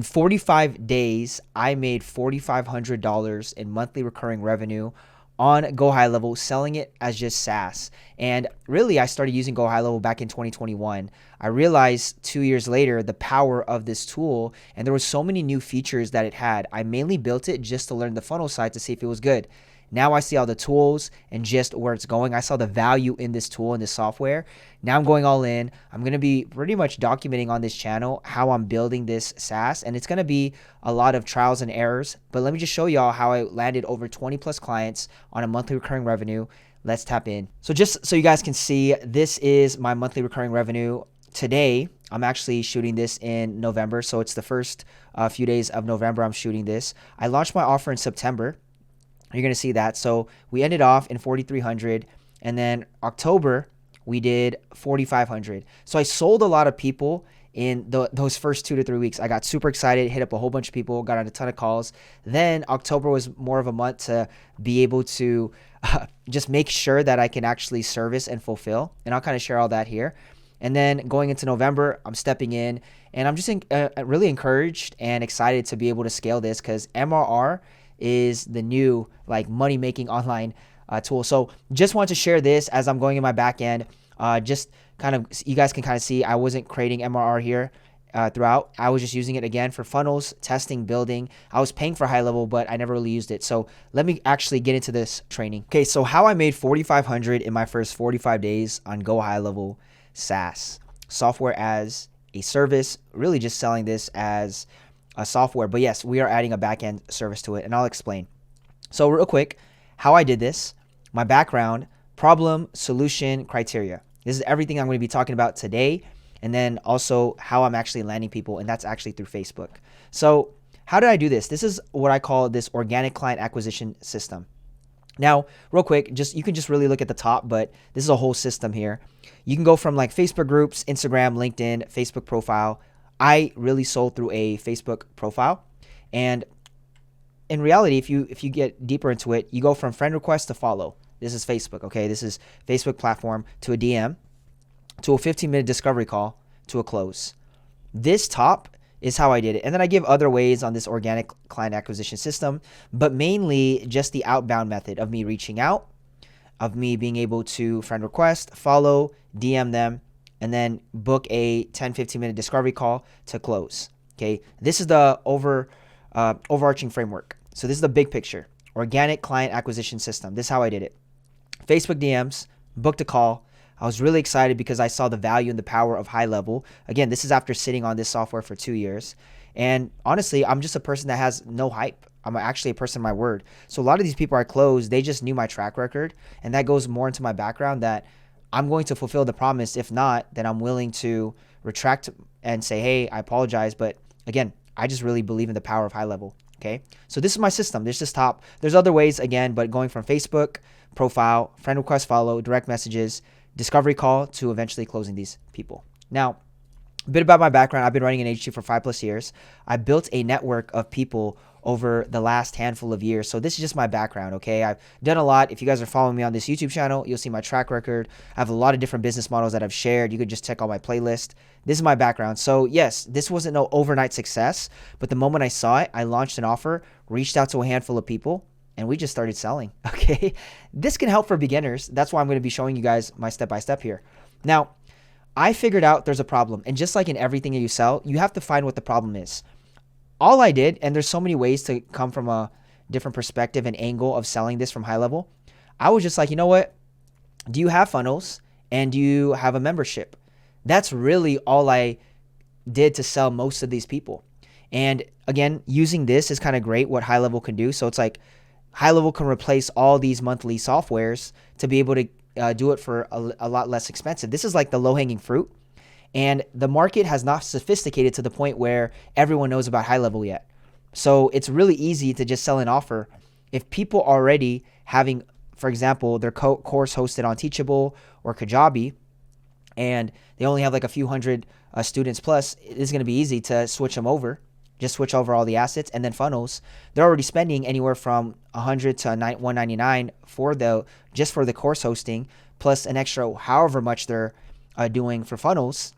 In 45 days, I made $4,500 in monthly recurring revenue on Go High Level, selling it as just SaaS. And really, I started using Go High Level back in 2021. I realized 2 years later the power of this tool, and there were so many new features that it had. I mainly built it just to learn the funnel side to see if it was good. Now I see all the tools and just where it's going. I saw the value in this tool and this software. Now I'm going all in. I'm going to be pretty much documenting on this channel how I'm building this SaaS, and it's going to be a lot of trials and errors. But let me just show y'all how I landed over 20 plus clients on a monthly recurring revenue. Let's tap in. So just so you guys can see, this is my monthly recurring revenue. Today, I'm actually shooting this in November. So it's the first few days of November I'm shooting this. I launched my offer in September. You're going to see that. So we ended off in 4,300, and then October we did 4,500. So I sold a lot of people in those first 2 to 3 weeks. I got super excited, hit up a whole bunch of people, got on a ton of calls. Then October was more of a month to be able to just make sure that I can actually service and fulfill. And I'll kind of share all that here. And then going into November, I'm stepping in, and I'm just really encouraged and excited to be able to scale this, because MRR is the new like money making online tool. So just want to share this as I'm going in my back end. Just kind of, you guys can kind of see I wasn't creating MRR here throughout. I was just using it again for funnels, testing, building. I was paying for high level, but I never really used it. So let me actually get into this training. Okay, so how I made 4,500 in my first 45 days on Go High Level SaaS, software as a service, really just selling this as a software. But yes, we are adding a backend service to it, and I'll explain. So real quick, how I did this, my background, problem, solution, criteria. This is everything I'm going to be talking about today, and then also how I'm actually landing people, and that's actually through Facebook. So how did I do this? This is what I call this organic client acquisition system. Now, real quick, you can just really look at the top, but this is a whole system here. You can go from like Facebook groups, Instagram, LinkedIn, Facebook profile. I really sold through a Facebook profile, and in reality, if you get deeper into it, you go from friend request to follow. This is Facebook, okay? This is Facebook platform to a DM to a 15-minute discovery call to a close. This top is how I did it. And then I give other ways on this organic client acquisition system, but mainly just the outbound method of me reaching out, of me being able to friend request, follow, DM them, and then book a 10-15-minute discovery call to close. Okay, this is the overarching framework. So this is the big picture. Organic client acquisition system. This is how I did it. Facebook DMs, booked a call. I was really excited because I saw the value and the power of High Level. Again, this is after sitting on this software for 2 years. And honestly, I'm just a person that has no hype. I'm actually a person of my word. So a lot of these people I closed, they just knew my track record. And that goes more into my background that I'm going to fulfill the promise. If not, then I'm willing to retract and say, hey, I apologize. But again, I just really believe in the power of High Level. Okay, so this is my system. There's this top. There's other ways again, but going from Facebook profile, friend request, follow, direct messages, discovery call to eventually closing these people. Now, a bit about my background. I've been running an agency for 5+ years. I built a network of people over the last handful of years. So this is just my background, okay? I've done a lot. If you guys are following me on this YouTube channel, you'll see my track record. I have a lot of different business models that I've shared. You could just check out my playlist. This is my background. So yes, this wasn't no overnight success, but the moment I saw it, I launched an offer, reached out to a handful of people, and we just started selling, okay? This can help for beginners. That's why I'm going to be showing you guys my step-by-step here. Now, I figured out there's a problem. And just like in everything that you sell, you have to find what the problem is. All I did, and there's so many ways to come from a different perspective and angle of selling this from High Level. I was just like, you know what? Do you have funnels and do you have a membership? That's really all I did to sell most of these people. And again, using this is kind of great what High Level can do. So it's like High Level can replace all these monthly softwares to be able to do it for a lot less expensive. This is like the low-hanging fruit. And the market has not sophisticated to the point where everyone knows about High Level yet. So it's really easy to just sell an offer. If people already having, for example, their course hosted on Teachable or Kajabi, and they only have like a few hundred students plus, it's going to be easy to switch them over. Just switch over all the assets. And then funnels, they're already spending anywhere from $100 to $199 for just for the course hosting, plus an extra however much they're doing for funnels.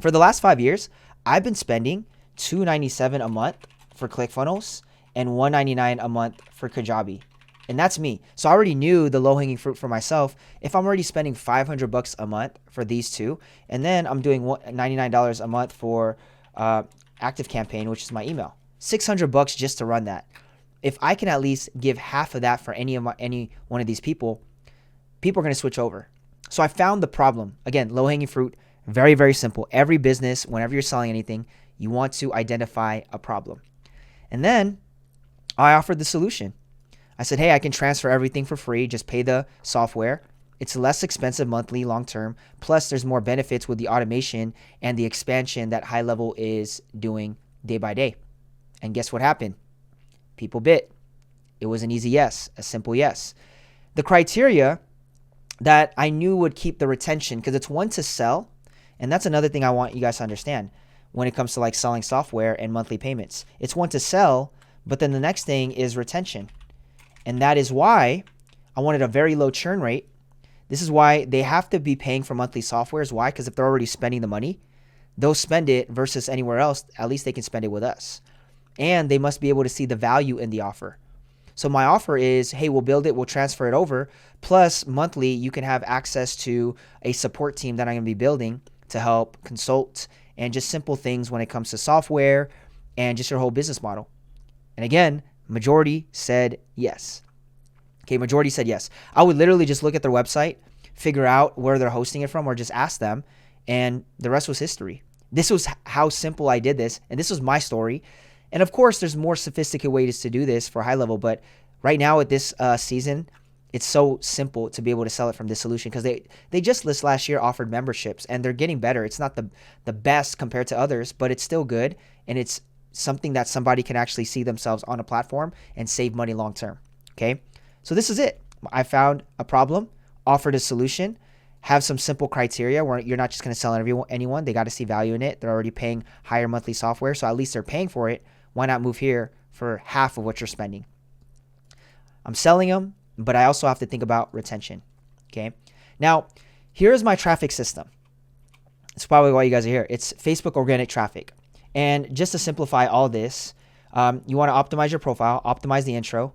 For the last 5 years, I've been spending $297 a month for ClickFunnels and $199 a month for Kajabi. And that's me. So I already knew the low-hanging fruit for myself. If I'm already spending $500 a month for these two, and then I'm doing $99 a month for ActiveCampaign, which is my email, $600 just to run that. If I can at least give half of that for any one of these people are going to switch over. So I found the problem. Again, low-hanging fruit, very, very simple. Every business, whenever you're selling anything, you want to identify a problem. And then I offered the solution. I said, hey, I can transfer everything for free. Just pay the software. It's less expensive monthly, long-term. Plus, there's more benefits with the automation and the expansion that HighLevel is doing day by day. And guess what happened? People bit. It was an easy yes, a simple yes. The criteria that I knew would keep the retention, because it's one to sell. And that's another thing I want you guys to understand when it comes to like selling software and monthly payments. It's one to sell, but then the next thing is retention. And that is why I wanted a very low churn rate. This is why they have to be paying for monthly softwares. Why? Because if they're already spending the money, they'll spend it versus anywhere else. At least they can spend it with us. And they must be able to see the value in the offer. So my offer is, hey, we'll build it, we'll transfer it over. Plus monthly, you can have access to a support team that I'm going to be building to help consult and just simple things when it comes to software and just your whole business model. And again, majority said yes. Okay, majority said yes. I would literally just look at their website, figure out where they're hosting it from, or just ask them, and the rest was history. This was how simple I did this, and this was my story. And of course, there's more sophisticated ways to do this for HighLevel, but right now at this season, it's so simple to be able to sell it from this solution because they just this last year offered memberships, and they're getting better. It's not the best compared to others, but it's still good, and it's something that somebody can actually see themselves on a platform and save money long term. Okay, so this is it. I found a problem, offered a solution, have some simple criteria where you're not just going to sell anyone. They got to see value in it. They're already paying higher monthly software, so at least they're paying for it. Why not move here for half of what you're spending? I'm selling them, but I also have to think about retention. Okay. Now, here's my traffic system. It's probably why you guys are here. It's Facebook organic traffic. And just to simplify all this, you want to optimize your profile, optimize the intro.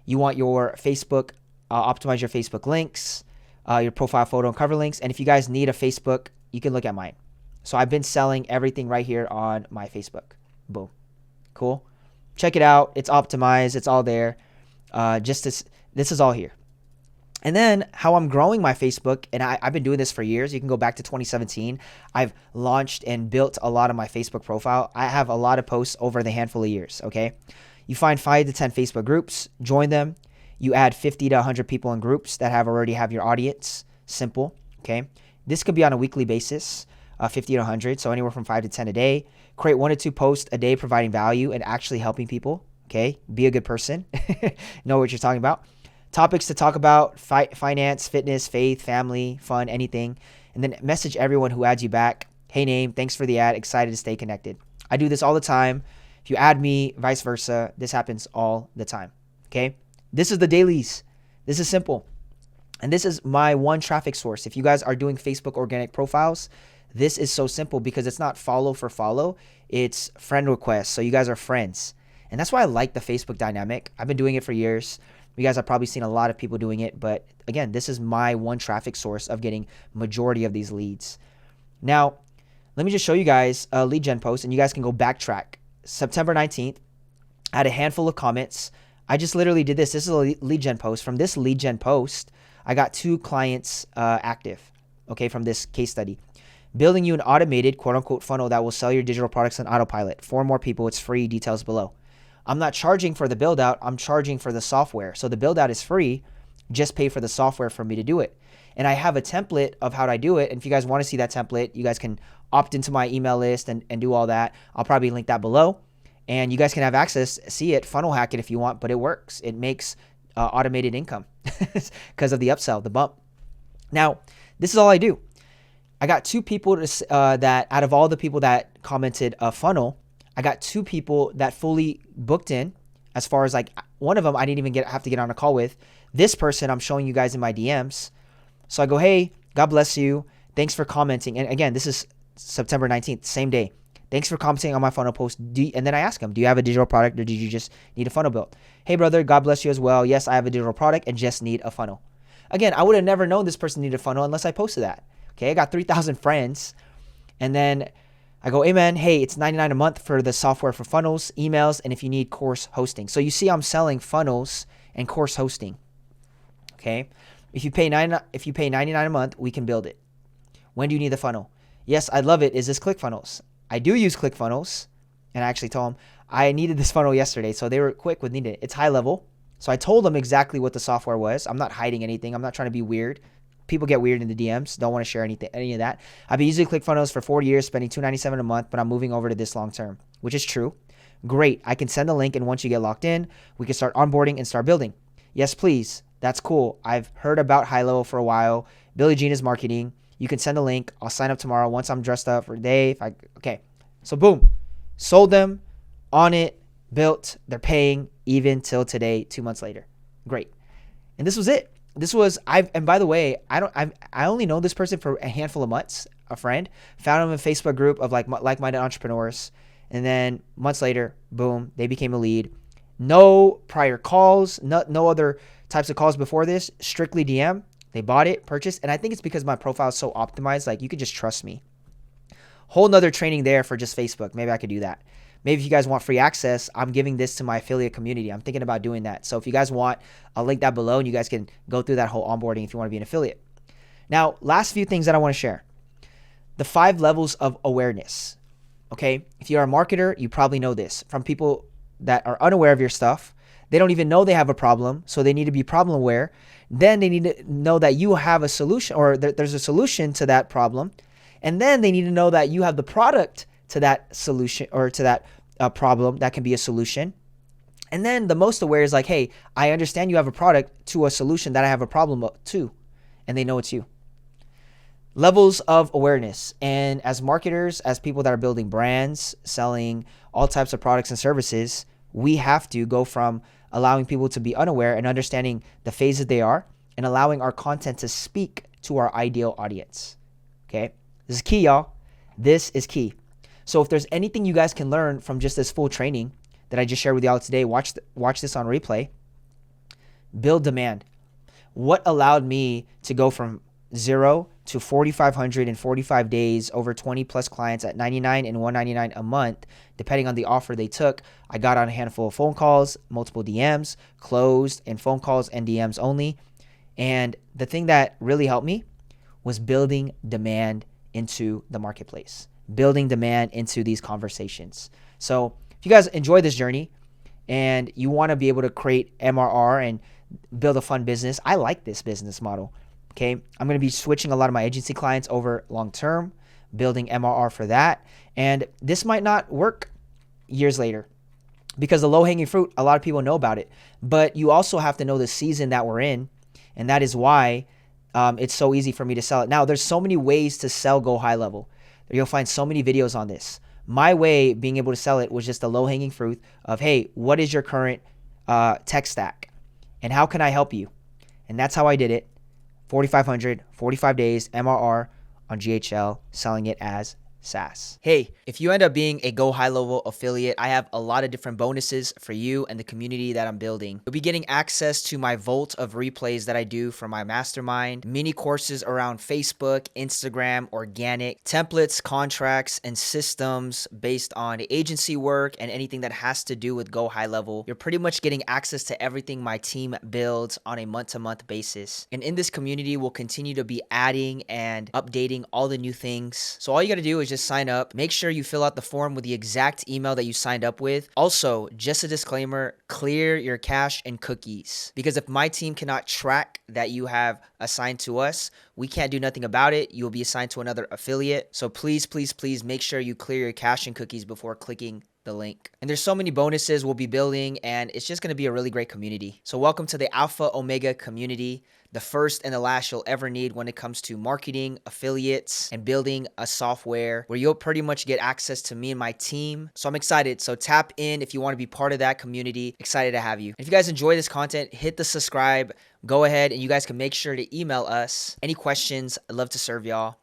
You want your Facebook, optimize your Facebook links, your profile photo and cover links. And if you guys need a Facebook, you can look at mine. So I've been selling everything right here on my Facebook. Boom. Cool. Check it out. It's optimized. It's all there. This is all here. And then how I'm growing my Facebook, and I've been doing this for years. You can go back to 2017. I've launched and built a lot of my Facebook profile. I have a lot of posts over the handful of years, okay? You find 5 to 10 Facebook groups, join them. You add 50 to 100 people in groups that already have your audience. Simple, okay? This could be on a weekly basis, 50 to 100, so anywhere from 5 to 10 a day. Create 1 to 2 posts a day providing value and actually helping people, okay? Be a good person. Know what you're talking about. Topics to talk about, finance, fitness, faith, family, fun, anything. And then message everyone who adds you back. Hey, name, thanks for the ad. Excited to stay connected. I do this all the time. If you add me, vice versa, this happens all the time, okay? This is the dailies. This is simple. And this is my one traffic source. If you guys are doing Facebook organic profiles, this is so simple because it's not follow for follow. It's friend requests. So you guys are friends. And that's why I like the Facebook dynamic. I've been doing it for years. You guys have probably seen a lot of people doing it, but again, this is my one traffic source of getting majority of these leads. Now, let me just show you guys a lead gen post, and you guys can go backtrack. September 19th, I had a handful of comments. I just literally did this. This is a lead gen post. From this lead gen post, I got 2 clients active, okay, from this case study. Building you an automated quote-unquote funnel that will sell your digital products on autopilot. 4 more people. It's free. Details below. I'm not charging for the build out. I'm charging for the software. So the build out is free. Just pay for the software for me to do it. And I have a template of how I do it. And if you guys want to see that template, you guys can opt into my email list and do all that. I'll probably link that below. And you guys can have access, see it, funnel hack it if you want, but it works. It makes automated income because of the upsell, the bump. Now, this is all I do. I got 2 people that out of all the people that commented a funnel, I got 2 people that fully booked in. As far as like one of them, I didn't even have to get on a call with. This person I'm showing you guys in my DMs. So I go, hey, God bless you. Thanks for commenting. And again, this is September 19th, same day. Thanks for commenting on my funnel post. And then I ask them, do you have a digital product or did you just need a funnel built? Hey, brother, God bless you as well. Yes, I have a digital product and just need a funnel. Again, I would have never known this person needed a funnel unless I posted that. Okay, I got 3,000 friends. And then I go, hey, man, hey, it's $99 a month for the software for funnels, emails, and if you need course hosting. So you see I'm selling funnels and course hosting. Okay, if you pay $99 a month, we can build it. When do you need the funnel? Yes, I love it. Is this ClickFunnels? I do use ClickFunnels, and I actually told them I needed this funnel yesterday, so they were quick with needing it. It's HighLevel, so I told them exactly what the software was. I'm not hiding anything. I'm not trying to be weird. People get weird in the DMs. Don't want to share any of that. I've been using ClickFunnels for 4 years, spending $297 a month, but I'm moving over to this long term, which is true. Great. I can send the link, and once you get locked in, we can start onboarding and start building. Yes, please. That's cool. I've heard about HighLevel for a while. Billie Jean is marketing. You can send a link. I'll sign up tomorrow once I'm dressed up for the day. Okay. So boom, sold them, on it, built. They're paying even till today, 2 months later. Great. And this was it. And by the way, I only know this person for a handful of months. A friend found him in a Facebook group of like-minded entrepreneurs, and then months later, boom, they became a lead. No prior calls, no other types of calls before this. Strictly DM. They bought it, purchased, and I think it's because my profile is so optimized. Like, you could just trust me. Whole nother training there for just Facebook. Maybe I could do that. Maybe if you guys want free access, I'm giving this to my affiliate community. I'm thinking about doing that. So if you guys want, I'll link that below and you guys can go through that whole onboarding if you want to be an affiliate. Now, last few things that I want to share. The 5 levels of awareness. Okay? If you're a marketer, you probably know this. From people that are unaware of your stuff, they don't even know they have a problem, so they need to be problem aware. Then they need to know that you have a solution, or there's a solution to that problem. And then they need to know that you have the product to that solution, or to that problem that can be a solution. And then the most aware is like, hey, I understand you have a product to a solution that I have a problem to, and they know it's you. Levels of awareness. And as marketers, as people that are building brands, selling all types of products and services, we have to go from allowing people to be unaware and understanding the phase that they are, and allowing our content to speak to our ideal audience. Okay? This is key, y'all. This is key. So if there's anything you guys can learn from just this full training that I just shared with y'all today, watch this on replay. Build demand. What allowed me to go from 0 to 4,500 in 45 days, over 20 plus clients at $99 and $199 a month, depending on the offer they took. I got on a handful of phone calls, multiple DMs, closed, and phone calls and DMs only. And the thing that really helped me was building demand into the marketplace, building demand into these conversations. So if you guys enjoy this journey and you want to be able to create MRR and build a fun business, I like this business model. Okay, I'm going to be switching a lot of my agency clients over long term, building MRR for that. And this might not work years later because the low hanging fruit, a lot of people know about it. But you also have to know the season that we're in. And that is why it's so easy for me to sell it. Now, there's so many ways to sell Go High Level. You'll find so many videos on this. My way being able to sell it was just the low hanging fruit of, hey, what is your current tech stack? And how can I help you? And that's how I did it. 4,500, 45 days, MRR on GHL, selling it as SAAS. Hey, if you end up being a Go High Level affiliate, I have a lot of different bonuses for you and the community that I'm building. You'll be getting access to my vault of replays that I do for my mastermind, mini courses around Facebook, Instagram, organic, templates, contracts, and systems based on agency work and anything that has to do with Go High Level. You're pretty much getting access to everything my team builds on a month-to-month basis. And in this community, we'll continue to be adding and updating all the new things. So all you got to do is just sign up. Make sure you fill out the form with the exact email that you signed up with. Also, just a disclaimer, clear your cache and cookies. Because if my team cannot track that you have assigned to us, we can't do nothing about it. You'll be assigned to another affiliate. So please, please, please make sure you clear your cache and cookies before clicking the link. And there's so many bonuses we'll be building, and it's just going to be a really great community. So welcome to the Alpha Omega community, the first and the last you'll ever need when it comes to marketing, affiliates, and building a software where you'll pretty much get access to me and my team. So I'm excited. So tap in if you want to be part of that community. Excited to have you. If you guys enjoy this content, hit the subscribe. Go ahead and you guys can make sure to email us any questions. I'd love to serve y'all.